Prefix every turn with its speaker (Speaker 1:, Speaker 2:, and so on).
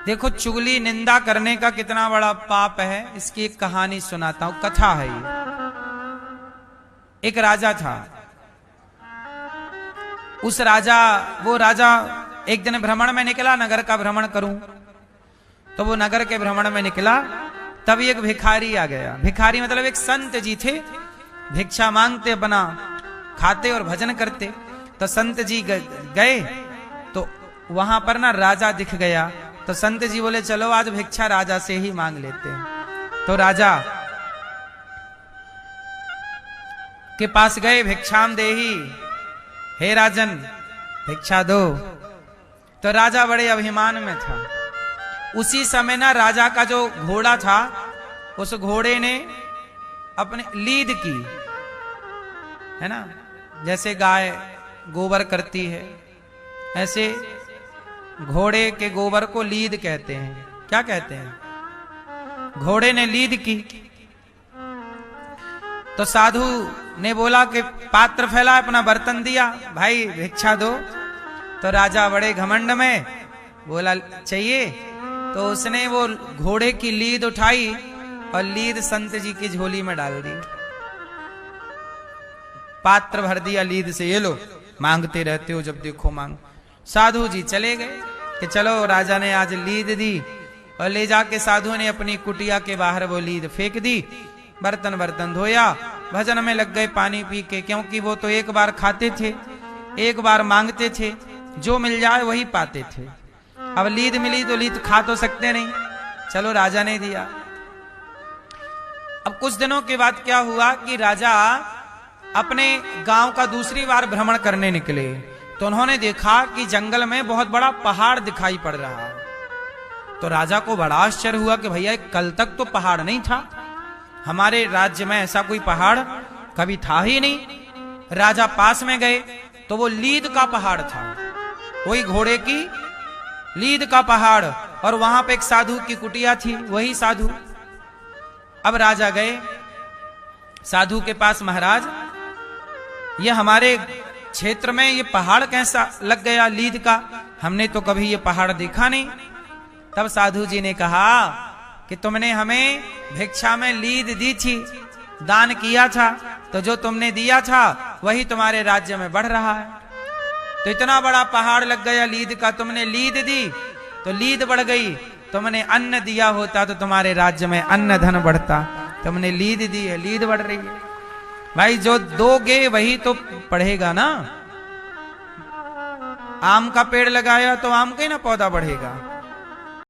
Speaker 1: देखो चुगली निंदा करने का कितना बड़ा पाप है, इसकी एक कहानी सुनाता हूं, कथा है ये। एक राजा था। वो राजा एक दिन भ्रमण में निकला, नगर का भ्रमण करूं। तो वो नगर के भ्रमण में निकला, तभी एक भिखारी आ गया। भिखारी मतलब एक संत जी थे, भिक्षा मांगते, अपना खाते और भजन करते। तो संत जी गए तो वहां पर ना राजा दिख गया। तो संत जी बोले चलो आज भिक्षा राजा से ही मांग लेते हैं। तो राजा के पास गए, भिक्षाम देही, हे राजन भिक्षा दो। तो राजा बड़े अभिमान में था। उसी समय ना राजा का जो घोड़ा था, उस घोड़े ने अपने लीद की, है ना, जैसे गाय गोबर करती है, ऐसे घोड़े के गोबर को लीद कहते हैं। क्या कहते हैं? घोड़े ने लीद की। तो साधु ने बोला कि पात्र फैला, अपना बर्तन दिया, भाई भिक्षा दो। तो राजा बड़े घमंड में बोला चाहिए। तो उसने वो घोड़े की लीद उठाई और लीद संत जी की झोली में डाल दी। पात्र भर दिया लीद से, ये लो, मांगते रहते हो जब देखो मांग। साधु जी चले गए कि चलो राजा ने आज लीद दी, और ले जाके साधु ने अपनी कुटिया के बाहर वो लीद फेंक दी। बर्तन धोया, भजन में लग गए पानी पी के, क्योंकि वो तो एक बार खाते थे, एक बार मांगते थे, जो मिल जाए वही पाते थे। अब लीद मिली तो लीद खा तो सकते नहीं, चलो राजा ने दिया। अब कुछ दिनों के बाद क्या हुआ कि राजा अपने गांव का दूसरी बार भ्रमण करने निकले। तो उन्होंने देखा कि जंगल में बहुत बड़ा पहाड़ दिखाई पड़ रहा। तो राजा को बड़ा आश्चर्य हुआ कि भैया कल तक तो पहाड़ नहीं था, हमारे राज्य में ऐसा कोई पहाड़ कभी था ही नहीं। राजा पास में गए तो वो लीद का पहाड़ था, वही घोड़े की लीद का पहाड़, और वहां पे एक साधु की कुटिया थी, वही साधु। अब राजा गए साधु के पास, महाराज ये हमारे क्षेत्र में ये पहाड़ कैसा लग गया लीद का, हमने तो कभी ये पहाड़ देखा नहीं। तब साधु जी ने कहा कि तुमने हमें भिक्षा में लीद दी थी, दान किया था, तो जो तुमने दिया था वही तुम्हारे राज्य में बढ़ रहा है। तो इतना बड़ा पहाड़ लग गया लीद का, तुमने लीद दी तो लीद बढ़ गई, तुमने अन्न दिया होता तो तुम्हारे राज्य में अन्न धन बढ़ता, तुमने लीद दी है, लीद बढ़ रही है। भाई जो दोगे वही तो बढ़ेगा ना। आम का पेड़ लगाया तो आम का ही ना पौधा बढ़ेगा।